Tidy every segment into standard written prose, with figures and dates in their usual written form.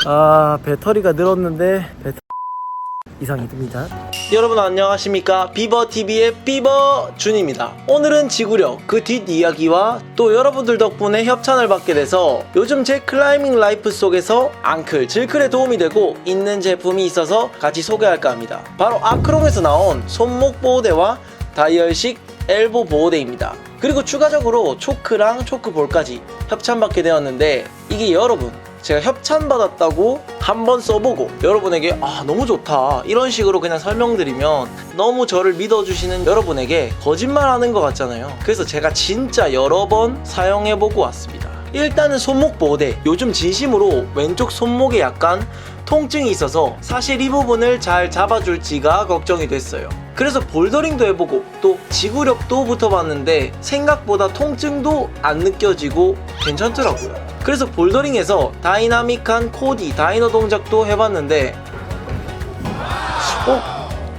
아, 배터리가 늘었는데 이상이 듭니다. 여러분 안녕하십니까. 비버TV의 비버준입니다. 오늘은 지구력 그 뒷이야기와 또 여러분들 덕분에 협찬을 받게 돼서 요즘 제 클라이밍 라이프 속에서 앙클, 질클에 도움이 되고 있는 제품이 있어서 같이 소개할까 합니다. 바로 아크롱에서 나온 손목 보호대와 다이얼식 엘보 보호대입니다. 그리고 추가적으로 초크랑 초크볼까지 협찬받게 되었는데, 이게 여러분 제가 협찬받았다고 한번 써보고 여러분에게 너무 좋다 이런 식으로 그냥 설명드리면 너무 저를 믿어주시는 여러분에게 거짓말하는 것 같잖아요. 그래서 제가 진짜 여러 번 사용해보고 왔습니다. 일단은 손목 보호대, 요즘 진심으로 왼쪽 손목에 약간 통증이 있어서 사실 이 부분을 잘 잡아줄지가 걱정이 됐어요. 그래서 볼더링도 해보고 또 지구력도 붙어봤는데 생각보다 통증도 안 느껴지고 괜찮더라고요. 그래서 볼더링에서 다이나믹한 코디, 다이너 동작도 해봤는데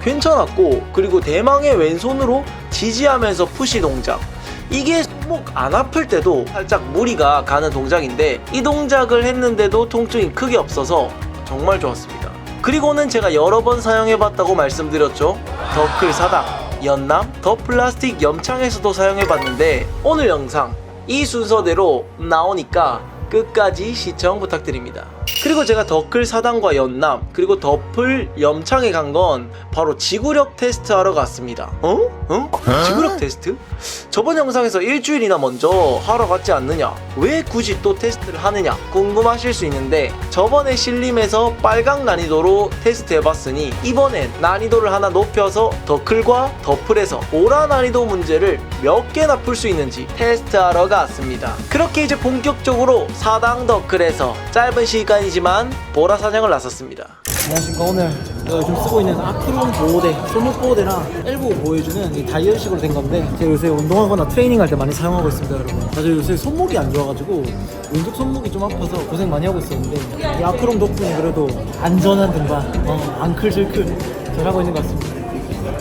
괜찮았고, 그리고 대망의 왼손으로 지지하면서 푸시 동작, 이게 손목 안 아플 때도 살짝 무리가 가는 동작인데 이 동작을 했는데도 통증이 크게 없어서 정말 좋았습니다. 그리고는 제가 여러 번 사용해봤다고 말씀드렸죠. 더클 사당, 연남, 더 플라스틱 염창에서도 사용해봤는데 오늘 영상 이 순서대로 나오니까 끝까지 시청 부탁드립니다. 그리고 제가 더클 사당과 연남 그리고 더플 염창에 간 건 바로 지구력 테스트 하러 갔습니다. 지구력 테스트? 저번 영상에서 일주일이나 먼저 하러 갔지 않느냐, 왜 굳이 또 테스트를 하느냐 궁금하실 수 있는데, 저번에 신림에서 빨강 난이도로 테스트 해봤으니 이번엔 난이도를 하나 높여서 더클과 더플에서 보라 난이도 문제를 몇 개나 풀 수 있는지 테스트하러 갔습니다. 그렇게 이제 본격적으로 사당 더클에서 짧은 시간이지만 보라 사냥을 나섰습니다. 안녕하십니까. 오늘 요즘 쓰고 있는 아크롱 보호대, 손목 보호대랑 엘보 보호해주는 이 다이얼식으로 된 건데, 제가 요새 운동하거나 트레이닝 할 때 많이 사용하고 있습니다. 여러분, 사실 요새 손목이 안 좋아가지고 왼쪽 손목이 좀 아파서 고생 많이 하고 있었는데, 이 아크롱 덕분에 그래도 안전한 등반, 앙클 질클 잘하고 있는 것 같습니다.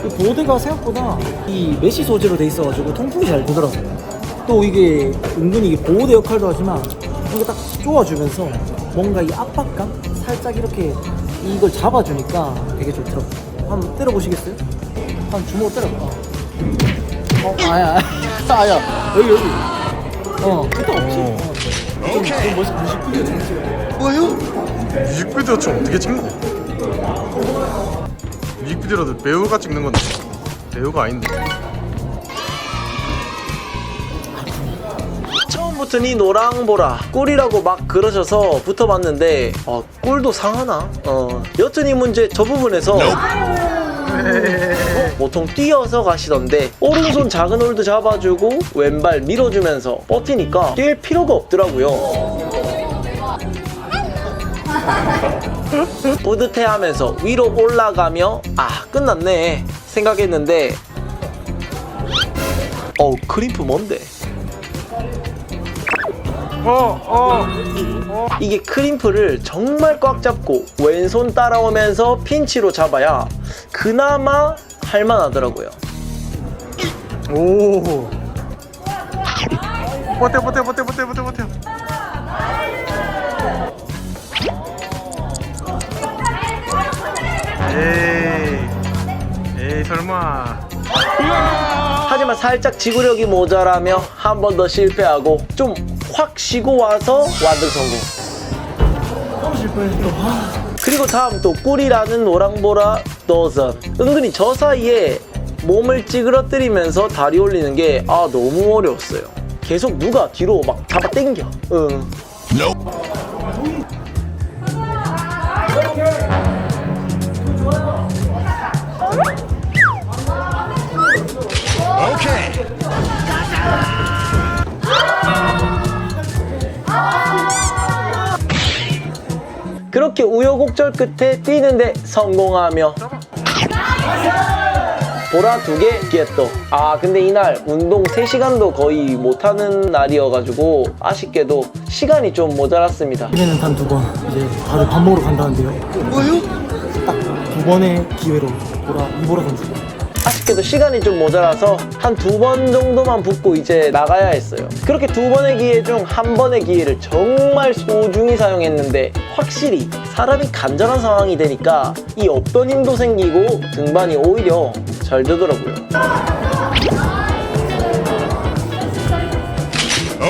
이 보호대가 생각보다 이 메쉬 소재로 돼 있어가지고 통풍이 잘 되더라고요. 또 이게 은근히 이게 보호대 역할도 하지만 이게 딱 조아주면서 뭔가 이 압박감? 살짝 이렇게 이걸 잡아주니까 되게 좋더라고요. 한번 때려보시겠어요? 한 주먹 때려봐. 아야 여기 끝도 없지. 좀 멋있어. 뮤직비디오 좀 찍어. 뭐요? 뮤직비디오 좀 어떻게 찍는 거? 뮤직비디오라도 배우가 찍는 건데 배우가 아닌데. 처음부터 이 노랑보라 꿀이라고 막 그러셔서 붙어봤는데 꿀도 상하나? 여튼 이 문제 저 부분에서 보통 뛰어서 가시던데 오른손 작은 홀드 잡아주고 왼발 밀어주면서 버티니까 뛸 필요가 없더라고요. 뿌듯해하면서 위로 올라가며 끝났네 생각했는데 크림프 뭔데? 이게 크림프를 정말 꽉 잡고 왼손 따라오면서 핀치로 잡아야 그나마 할만하더라고요. 오. 버텨. 에이 설마. 하지만 살짝 지구력이 모자라며 한 번 더 실패하고 좀 확 쉬고 와서 완등 성공. 그리고 다음 또 꿀이라는 노랑보라 도전. 은근히 저 사이에 몸을 찌그러뜨리면서 다리 올리는 게 너무 어려웠어요. 계속 누가 뒤로 막 잡아 당겨. 그렇게 우여곡절 끝에 뛰는데 성공하며 보라 2개 기했또. 근데 이날 운동 3시간도 거의 못하는 날이어가지고 아쉽게도 시간이 좀 모자랐습니다. 이번에는 단 2번 이제 다들 밥 먹으러 간다는데요. 뭐요? 딱 2번의 기회로 이보라 선수 아쉽게도 시간이 좀 모자라서 한 2번 정도만 붓고 이제 나가야 했어요. 그렇게 2번의 기회 중 1번의 기회를 정말 소중히 사용했는데 확실히 사람이 간절한 상황이 되니까 이 없던 힘도 생기고 등반이 오히려 잘 되더라고요.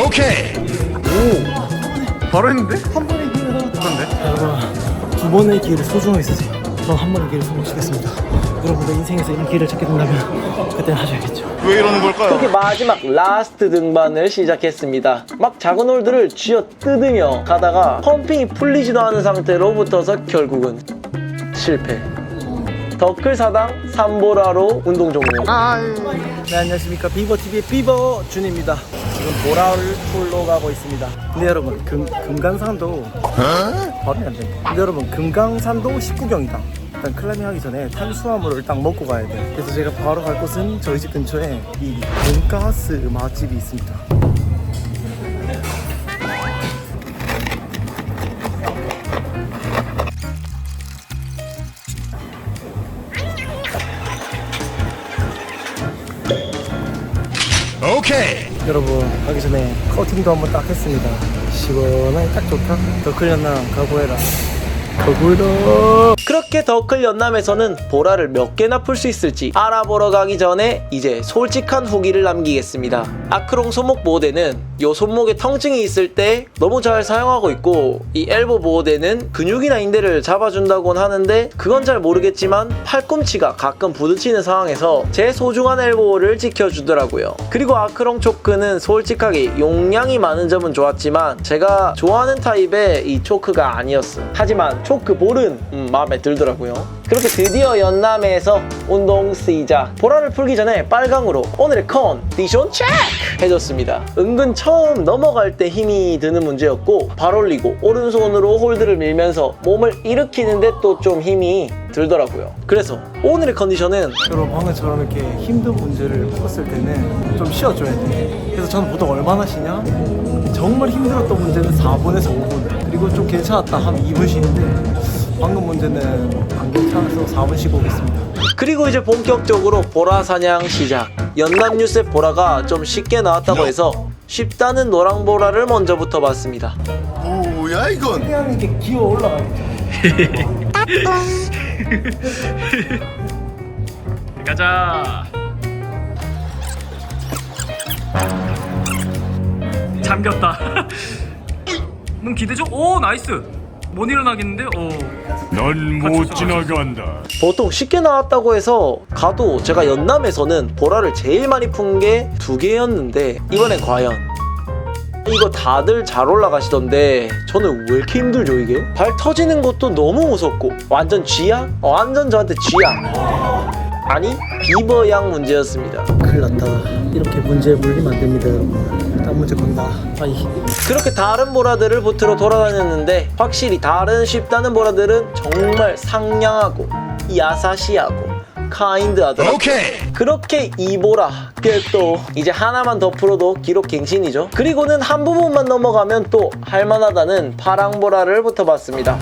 오케이. 바로 했는데? 한 번의 기회를 남았다. 그런데? 여러분, 2번의 기회를 소중하게 쓰세요. 전 한 번의 기회를 성공시켰습니다. 여러분도 인생에서 이런 기회를 찾게 된다면 그때는 하셔야겠죠. 왜 이러는 걸까요? 그렇게 마지막 라스트 등반을 시작했습니다. 막 작은 홀들을 쥐어 뜯으며 가다가 펌핑이 풀리지도 않은 상태로 붙어서 결국은 실패. 더클 사당 3보라로 운동 종료. 네, 안녕하십니까. 비버TV의 비버 준입니다. 지금 보라홀로 가고 있습니다. 근데 여러분, 금강산도 발음이 안 돼. 근데 여러분, 금강산도 19경이다. 일단 클라이밍 하기 전에 탄수화물을 딱 먹고 가야 돼. 그래서 제가 바로 갈 곳은 저희 집 근처에 이 돈가스 맛집이 있습니다. 오케이. 여러분, 가기 전에 커팅도 한번 딱 했습니다. 시원하게 딱 좋다. 더클 연남 가보해라. 가보해라. 그렇게 더클 연남에서는 보라를 몇 개나 풀 수 있을지 알아보러 가기 전에 이제 솔직한 후기를 남기겠습니다. 아크롱 손목 보호대는 요 손목에 통증이 있을 때 너무 잘 사용하고 있고, 이 엘보 보호대는 근육이나 인대를 잡아준다곤 하는데 그건 잘 모르겠지만 팔꿈치가 가끔 부딪히는 상황에서 제 소중한 엘보를 지켜주더라고요. 그리고 아크롱 초크는 솔직하게 용량이 많은 점은 좋았지만 제가 좋아하는 타입의 이 초크가 아니었어요. 하지만 초크 볼은 마음에 들더라고요. 그렇게 드디어 연남에서 운동 시작. 보라를 풀기 전에 빨강으로 오늘의 컨디션 체크 해줬습니다. 은근 처음 넘어갈 때 힘이 드는 문제였고, 발 올리고 오른손으로 홀드를 밀면서 몸을 일으키는데 또 좀 힘이 들더라고요. 그래서 오늘의 컨디션은 여러분, 방금처럼 이렇게 힘든 문제를 풀었을 때는 좀 쉬어줘야 돼. 그래서 저는 보통 얼마나 쉬냐? 정말 힘들었던 문제는 4분에서 5분, 그리고 좀 괜찮았다 하면 2분 쉬는데, 방금 문제는 안 괜찮아서 4분 쉬고 오겠습니다. 그리고 이제 본격적으로 보라 사냥 시작. 연남 뉴스에 보라가 좀 쉽게 나왔다고 해서 쉽다는 노랑 보라를 먼저부터 봤습니다. 뭐야 이건? 그냥 이렇게 기어 올라가겠죠. 가자. 잠겼다. 넌 기대 좀. 오, 나이스. 못 일어나겠는데? 넌 못 지나간다. 보통 쉽게 나왔다고 해서 가도 제가 연남에서는 보라를 제일 많이 푼 게 2개였는데 이번엔 과연 이거 다들 잘 올라가시던데 저는 왜 이렇게 힘들죠 이게? 발 터지는 것도 너무 무섭고 완전 쥐약? 완전 저한테 쥐약. 아니 비버양 문제였습니다. 큰일 났다. 이렇게 문제에 물리면 안 됩니다, 여러분. 딴 문제 건다. 아니, 그렇게 다른 보라들을 붙으러 돌아다녔는데 확실히 다른 쉽다는 보라들은 정말 상냥하고 야사시하고 카인드하더라고요. 오케이. 그렇게 이 보라 또 이제 하나만 더 풀어도 기록 갱신이죠. 그리고는 한 부분만 넘어가면 또 할만하다는 파랑 보라를 붙어봤습니다.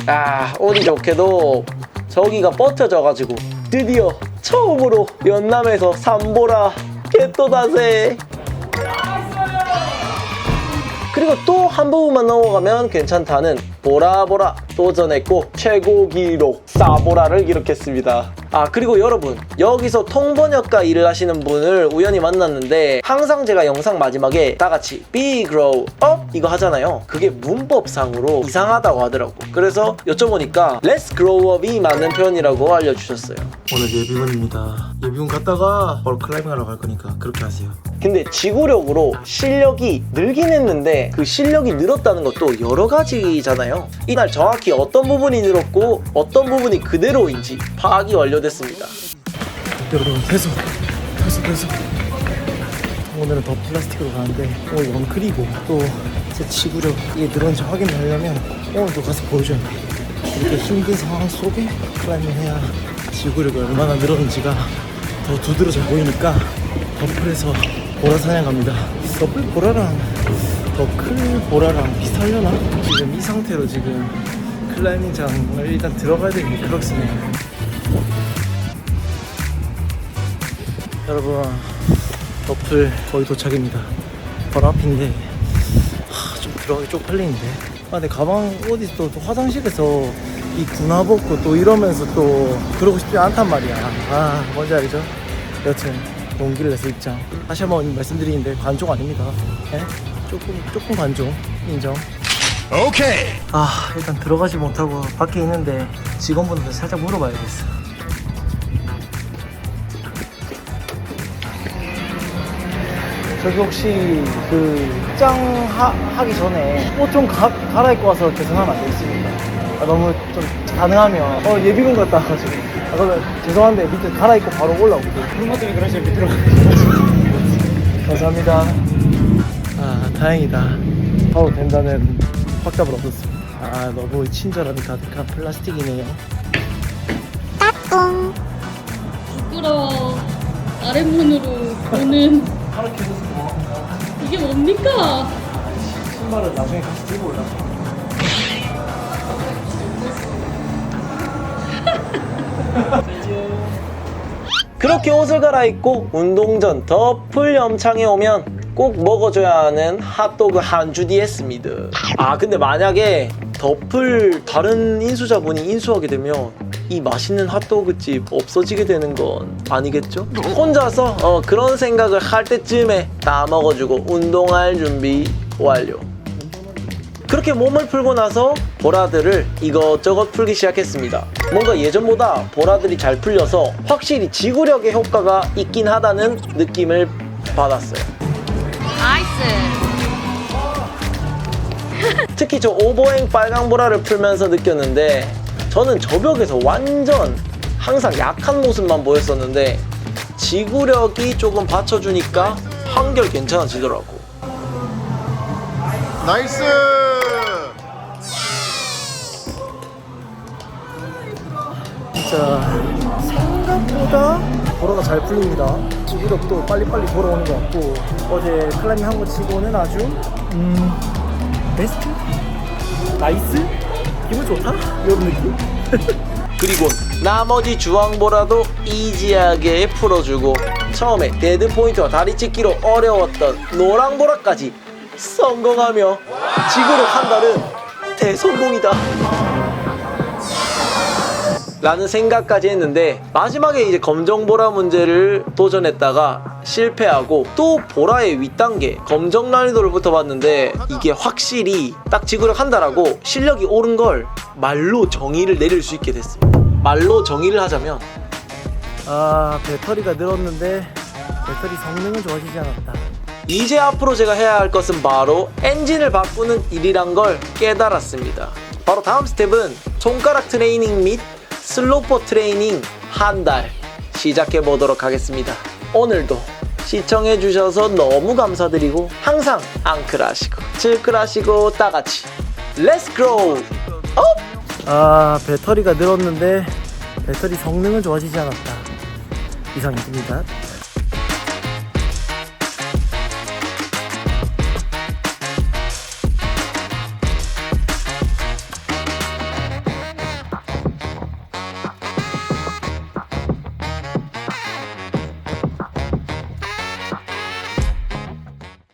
아, 운이 좋게도 저기가 뻗쳐져가지고 드디어 처음으로 연남에서 3보라 개또다세. 그리고 또 한 부분만 넘어가면 괜찮다는 보라보라 도전했고 최고 기록 4보라를 기록했습니다. 아, 그리고 여러분, 여기서 통번역가 일을 하시는 분을 우연히 만났는데 항상 제가 영상 마지막에 다같이 Be Grow Up 이거 하잖아요. 그게 문법상으로 이상하다고 하더라고. 그래서 여쭤보니까 Let's Grow Up이 맞는 표현이라고 알려주셨어요. 오늘 예비군입니다. 예비군 갔다가 바로 클라이밍 하러 갈 거니까 그렇게 하세요. 근데 지구력으로 실력이 늘긴 했는데 그 실력이 늘었다는 것도 여러 가지잖아요. 이날 정확히 어떤 부분이 늘었고 어떤 부분이 그대로인지 파악이 완료됐습니다. 여러분, 배수. 오늘은 더 플라스틱으로 가는데 오늘 원클이고 또 제 지구력 이게 늘었는지 확인하려면 오늘도 가서 보여줘야 돼. 이렇게 힘든 상황 속에 클라이밍 해야 지구력이 얼마나 늘었는지가 더 두드러져 보이니까 더플에서 보라 사냥 갑니다. 더플 보라랑 더클 보라랑 비슷하려나? 지금 이 상태로 지금 클라이밍장을 일단 들어가야 되는 크록스네요. 여러분, 어플 거의 도착입니다. 바로 앞인데 좀 들어가기 쪽팔리는데. 근데 가방 어디 또 화장실에서 이 군화 벗고 또 이러면서 또 그러고 싶지 않단 말이야. 뭔지 알죠? 여튼 용기를 내서 입장. 다시 한번 말씀드리는데 관종 아닙니다. 네? 조금 관종 인정. 오케이. 일단 들어가지 못하고 밖에 있는데 직원분한테 살짝 물어봐야겠어. 저기 혹시 그 입장하기 전에 옷 좀 갈아입고 와서 계산하면 안 되겠습니까? 너무 좀 가능하면 예비군 갔다 와가지고 그러면 죄송한데 밑에 갈아입고 바로 올라오고 그런 것 때문에 그러시면 밑으로 감사합니다. 다행이다. 바로 된다는 확답을 얻었습니다. 너무 친절함이 가득한 플라스틱이네요. 부끄러워. 아랫문으로 보는 이게 뭡니까? 신발은 나중에 같이 들고 올라가. 그렇게 옷을 갈아입고 운동 전 더 풀 염창에 오면 꼭 먹어줘야 하는 핫도그 한 주 뒤에 했습니다. 근데 만약에 더 풀 다른 인수자분이 인수하게 되면 이 맛있는 핫도그집 없어지게 되는 건 아니겠죠? 혼자서 그런 생각을 할 때쯤에 다 먹어주고 운동할 준비 완료. 그렇게 몸을 풀고 나서 보라들을 이것저것 풀기 시작했습니다. 뭔가 예전보다 보라들이 잘 풀려서 확실히 지구력의 효과가 있긴 하다는 느낌을 받았어요. 특히 저 오버행 빨강 보라를 풀면서 느꼈는데 저는 저벽에서 완전 항상 약한 모습만 보였었는데 지구력이 조금 받쳐주니까 한결 괜찮아지더라고. 나이스. 진짜 생각보다 보라가 잘 풀립니다. 지구력도 빨리빨리 돌아오는 것 같고 어제 클라이밍 한 거 치고는 아주 베스트? 나이스? 기분 좋다? 이런 느낌? 그리고 나머지 주황보라도 이지하게 풀어주고 처음에 데드 포인트와 다리 찢기로 어려웠던 노랑보라까지 성공하며 지구력 한 달은 대성공이다 라는 생각까지 했는데 마지막에 이제 검정보라 문제를 도전했다가 실패하고 또 보라의 윗단계 검정 난이도를 붙어봤는데 이게 확실히 딱 지구력 한 달하고 실력이 오른 걸 말로 정의를 내릴 수 있게 됐습니다. 말로 정의를 하자면 배터리가 늘었는데 배터리 성능은 좋아지지 않았다. 이제 앞으로 제가 해야 할 것은 바로 엔진을 바꾸는 일이란 걸 깨달았습니다. 바로 다음 스텝은 손가락 트레이닝 및 슬로퍼 트레이닝 한 달 시작해 보도록 하겠습니다. 오늘도 시청해 주셔서 너무 감사드리고 항상 앙클하시고 칠클하시고 따같이 렛츠 그로우 업! 배터리가 늘었는데 배터리 성능은 좋아지지 않았다. 이상입니다.